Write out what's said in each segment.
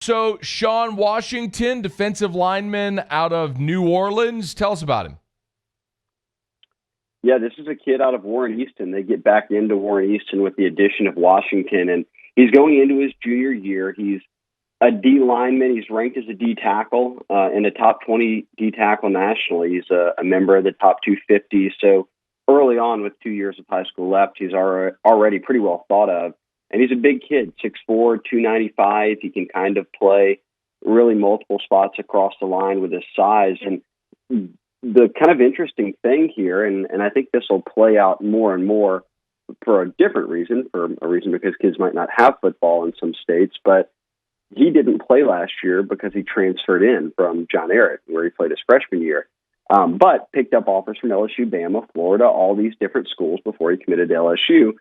So, Shone Washington, defensive lineman out of New Orleans. Tell us about him. Yeah, this is a kid out of Warren Easton. They get back into Warren Easton with the addition of Washington, and he's going into his junior year. He's a D lineman. He's ranked as a D tackle in the top 20 D tackle nationally. He's a member of the top 250. So early on, with 2 years of high school left, he's already pretty well thought of. And he's a big kid, 6'4", 295. He can kind of play really multiple spots across the line with his size. And the kind of interesting thing here, and I think this will play out more and more for a different reason, because kids might not have football in some states, but he didn't play last year because he transferred in from John Ehret, where he played his freshman year, but picked up offers from LSU, Bama, Florida, all these different schools before he committed to LSU.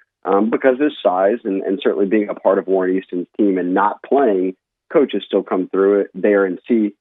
Because of his size and certainly being a part of Warren Easton's team and not playing, coaches still come through it there and see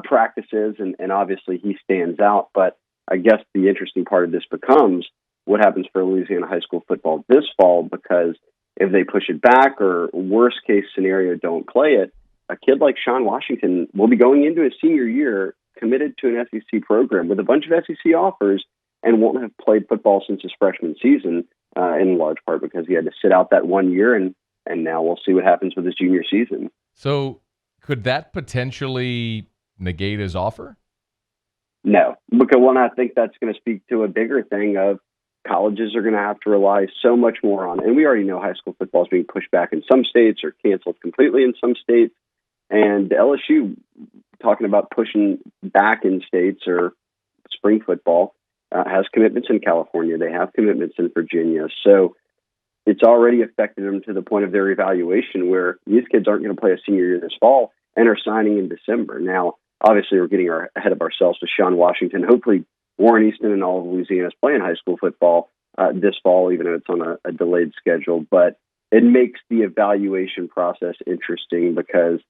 practices, and obviously he stands out. But I guess the interesting part of this becomes what happens for Louisiana high school football this fall, because if they push it back or worst case scenario don't play it, a kid like Shone Washington will be going into his senior year committed to an SEC program with a bunch of SEC offers and won't have played football since his freshman season, in large part because he had to sit out that 1 year, and now we'll see what happens with his junior season. So could that potentially negate his offer? No, because I think that's going to speak to a bigger thing of colleges are going to have to rely so much more on, and we already know high school football is being pushed back in some states or canceled completely in some states, and LSU talking about pushing back in states or spring football has commitments in California. They have commitments in Virginia. So it's already affected them to the point of their evaluation where these kids aren't going to play a senior year this fall and are signing in December. Now, obviously, we're getting ahead of ourselves with Shone Washington. Hopefully, Warren Easton and all of Louisiana is playing high school football this fall, even though it's on a delayed schedule. But it makes the evaluation process interesting because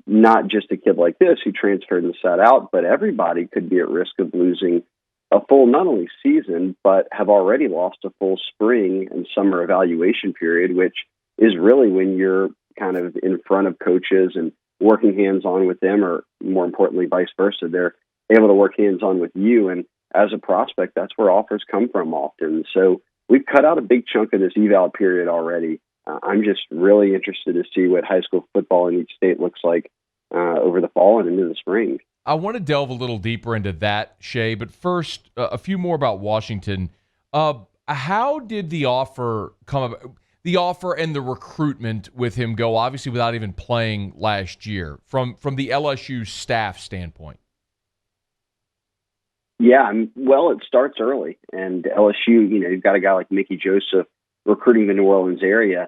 not just a kid like this who transferred and sat out, but everybody could be at risk of losing a full, not only season, but have already lost a full spring and summer evaluation period, which is really when you're kind of in front of coaches and working hands-on with them, or more importantly, vice versa. They're able to work hands-on with you. And as a prospect, that's where offers come from often. So we've cut out a big chunk of this eval period already. I'm just really interested to see what high school football in each state looks like over the fall and into the spring. I want to delve a little deeper into that, Shea, but first, a few more about Washington. How did the offer come about? The offer and the recruitment with him go, obviously without even playing last year, from the LSU staff standpoint? Yeah, well, it starts early. And LSU, you've got a guy like Mickey Joseph recruiting the New Orleans area.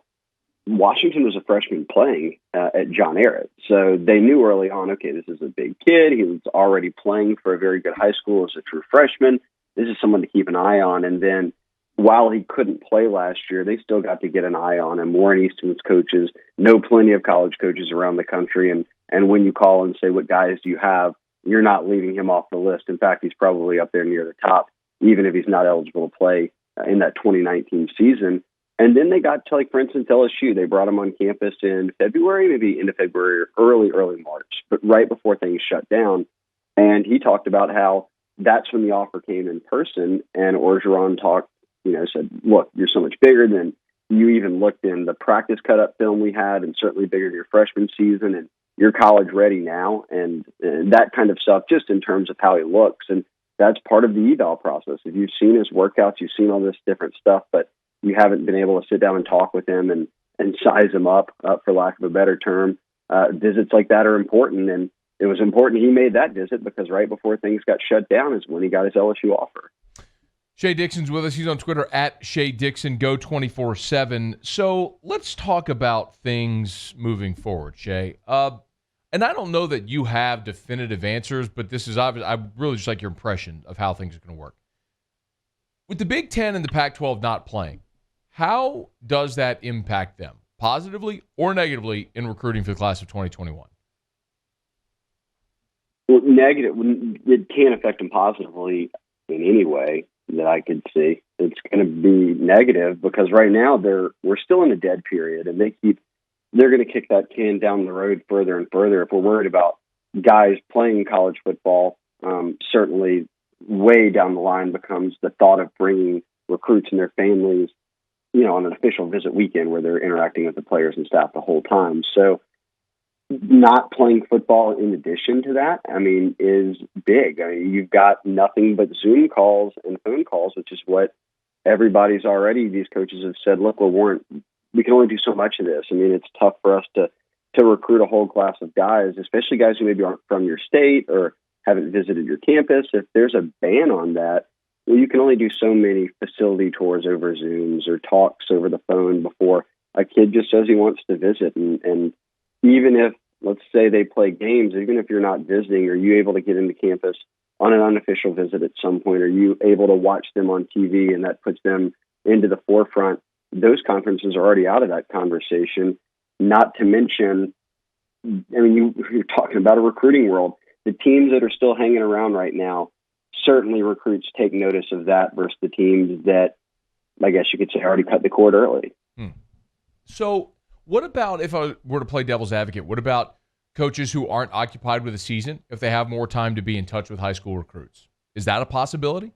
Washington was a freshman playing at John Ehret. So they knew early on, okay, this is a big kid. He was already playing for a very good high school as a true freshman. This is someone to keep an eye on. And then while he couldn't play last year, they still got to get an eye on him. Warren Easton's coaches know plenty of college coaches around the country. And when you call and say, what guys do you have, you're not leaving him off the list. In fact, he's probably up there near the top, even if he's not eligible to play in that 2019 season. And then they got to, like, for instance, LSU. They brought him on campus in February, maybe into February or early March, but right before things shut down. And he talked about how that's when the offer came in person. And Orgeron said, look, you're so much bigger than you even looked in the practice cut-up film we had, and certainly bigger than your freshman season. And you're college ready now. And that kind of stuff, just in terms of how he looks. And that's part of the eval process. If you've seen his workouts, you've seen all this different stuff, but you haven't been able to sit down and talk with him and size him up, for lack of a better term. Visits like that are important, and it was important he made that visit because right before things got shut down is when he got his LSU offer. Shea Dixon's with us. He's on Twitter at Shea Dixon, Go 24/7. So let's talk about things moving forward, Shea. And I don't know that you have definitive answers, but this is obvious. I really just like your impression of how things are going to work. With the Big Ten and the Pac-12 not playing, how does that impact them, positively or negatively, in recruiting for the class of 2021? Well, negative. It can't affect them positively in any way that I could see. It's going to be negative because right now we're still in a dead period, and they keep they're going to kick that can down the road further and further. If we're worried about guys playing college football, certainly way down the line becomes the thought of bringing recruits and their families, on an official visit weekend where they're interacting with the players and staff the whole time. So not playing football in addition to that, is big. You've got nothing but Zoom calls and phone calls, which is what everybody's already, these coaches have said, look, we can only do so much of this. It's tough for us to recruit a whole class of guys, especially guys who maybe aren't from your state or haven't visited your campus. If there's a ban on that, well, you can only do so many facility tours over Zooms or talks over the phone before a kid just says he wants to visit. And even if, let's say they play games, even if you're not visiting, are you able to get into campus on an unofficial visit at some point? Are you able to watch them on TV and that puts them into the forefront? Those conferences are already out of that conversation, not to mention, you're talking about a recruiting world. The teams that are still hanging around right now, certainly recruits take notice of that versus the teams that, I guess you could say, already cut the cord early. So what about, if I were to play devil's advocate, what about coaches who aren't occupied with a season if they have more time to be in touch with high school recruits? Is that a possibility?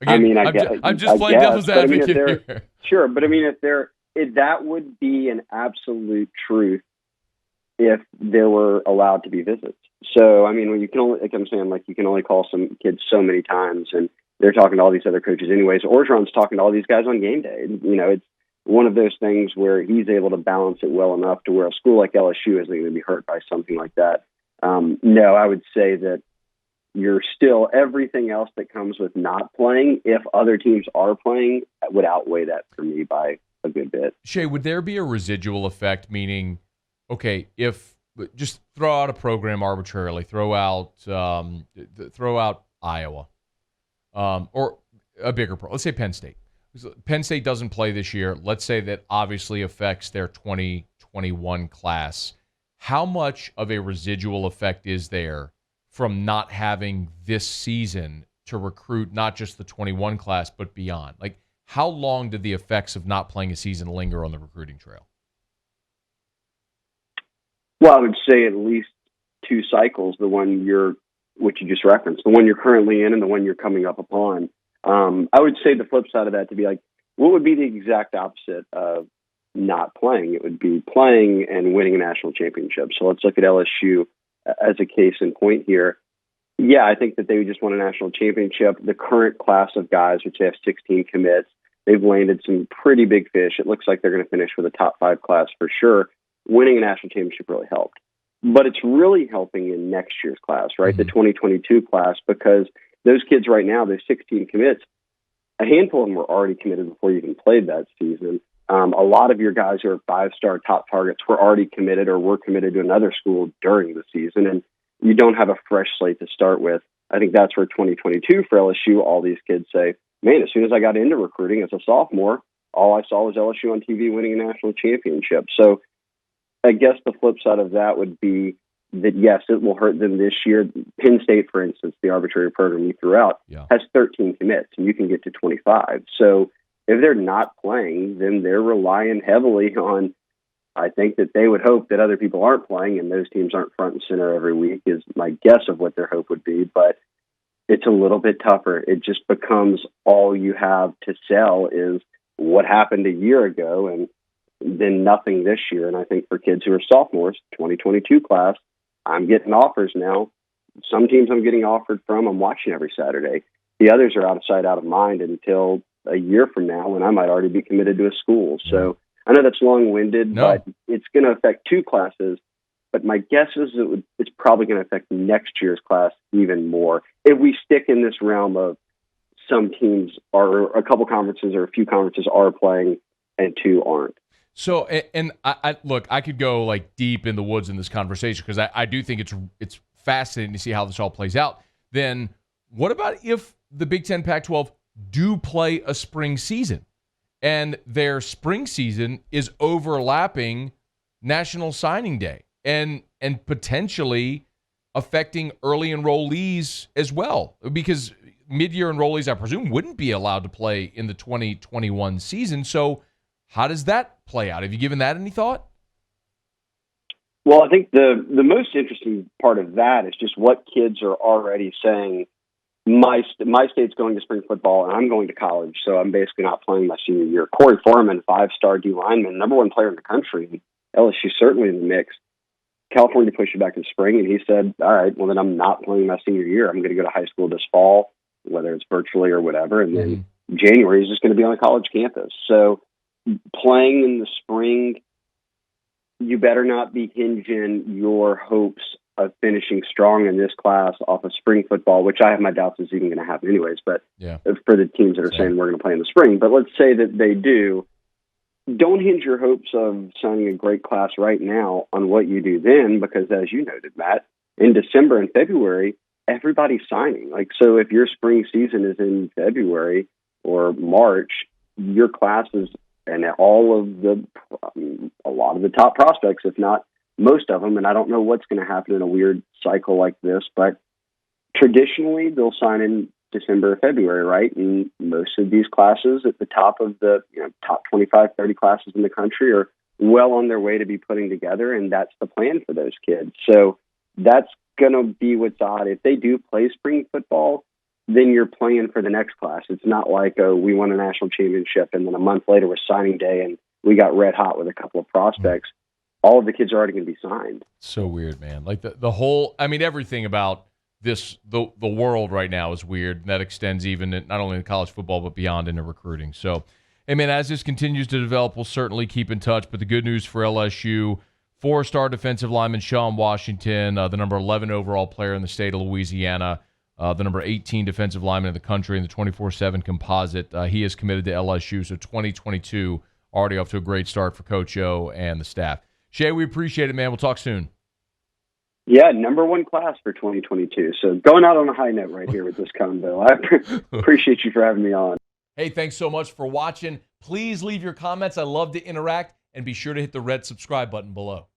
Again, I'm just playing devil's advocate here. Sure, but if that would be an absolute truth if there were allowed to be visits. So, when you can only, like I'm saying, you can only call some kids so many times, and they're talking to all these other coaches anyways. Orgeron's talking to all these guys on game day. It's one of those things where he's able to balance it well enough to where a school like LSU isn't going to be hurt by something like that. No, I would say that you're still, everything else that comes with not playing, if other teams are playing, would outweigh that for me by a good bit. Shea, would there be a residual effect, meaning, okay, if just throw out a program arbitrarily, throw out Iowa, or a bigger let's say Penn State. Penn State doesn't play this year. Let's say that obviously affects their 2021 class. How much of a residual effect is there from not having this season to recruit not just the 21 class, but beyond? How long did the effects of not playing a season linger on the recruiting trail? Well, I would say at least 2 cycles, which you just referenced, the one you're currently in and the one you're coming up upon. I would say the flip side of that to be what would be the exact opposite of not playing? It would be playing and winning a national championship. So let's look at LSU as a case in point here. Yeah, I think that they would just won a national championship. The current class of guys, which they have 16 commits, they've landed some pretty big fish. It looks like they're going to finish with a top 5 class for sure. Winning a national championship really helped. But it's really helping in next year's class, right? Mm-hmm. The 2022 class, because those kids right now, there's 16 commits. A handful of them were already committed before you even played that season. A lot of your guys who are 5-star top targets were already committed or were committed to another school during the season, and you don't have a fresh slate to start with. I think that's where 2022 for LSU, all these kids say, man, as soon as I got into recruiting as a sophomore, all I saw was LSU on TV winning a national championship. So I guess the flip side of that would be that, yes, it will hurt them this year. Penn State, for instance, the arbitrary program you threw out, has 13 commits, and you can get to 25. So if they're not playing, then they're relying heavily on, I think that they would hope that other people aren't playing and those teams aren't front and center every week is my guess of what their hope would be. But it's a little bit tougher. It just becomes all you have to sell is what happened a year ago and then nothing this year. And I think for kids who are sophomores, 2022 class, I'm getting offers now. Some teams I'm getting offered from, I'm watching every Saturday. The others are out of sight, out of mind until a year from now when I might already be committed to a school. So I know that's long-winded, but it's going to affect 2 classes. But my guess is it's probably going to affect next year's class even more. If we stick in this realm of some teams or a couple conferences or a few conferences are playing and 2 aren't. So, and I look, I could go deep in the woods in this conversation because I do think it's fascinating to see how this all plays out. Then what about if the Big Ten, Pac-12 do play a spring season and their spring season is overlapping National Signing Day and potentially affecting early enrollees as well? Because mid-year enrollees, I presume, wouldn't be allowed to play in the 2021 season. So How does that play out? Have you given that any thought? Well, I think the most interesting part of that is just what kids are already saying. My state's going to spring football, and I'm going to college, so I'm basically not playing my senior year. Corey Foreman, 5-star D lineman, number one player in the country, LSU certainly in the mix. California pushed it back in spring, and he said, all right, well, then I'm not playing my senior year. I'm going to go to high school this fall, whether it's virtually or whatever, and then January is just going to be on a college campus. So playing in the spring, you better not be hinging your hopes of finishing strong in this class off of spring football, which I have my doubts is even going to happen anyways, but for the teams that are saying we're going to play in the spring. But let's say that they do. Don't hinge your hopes of signing a great class right now on what you do then, because as you noted, Matt, in December and February, everybody's signing. Like, so if your spring season is in February or March, your classes and all of a lot of the top prospects, if not most of them, and I don't know what's going to happen in a weird cycle like this, but traditionally they'll sign in December or February, right? And most of these classes at the top of the top 25, 30 classes in the country are well on their way to be putting together, and that's the plan for those kids. So that's going to be what's odd. If they do play spring football, then you're playing for the next class. It's not like, oh, we won a national championship, and then a month later was signing day, and we got red hot with a couple of prospects. All of the kids are already going to be signed. So weird, man. Like the whole, I mean, everything about this, the world right now is weird. And that extends even not only in college football, but beyond into recruiting. So, hey, man, as this continues to develop, we'll certainly keep in touch. But the good news for LSU, 4-star defensive lineman Shone Washington, the number 11 overall player in the state of Louisiana, the number 18 defensive lineman in the country in the 24/7 composite. He is committed to LSU. So 2022 already off to a great start for Coach O and the staff. Shea, we appreciate it, man. We'll talk soon. Yeah, number one class for 2022. So going out on a high note right here with this combo. I appreciate you for having me on. Hey, thanks so much for watching. Please leave your comments. I love to interact, and be sure to hit the red subscribe button below.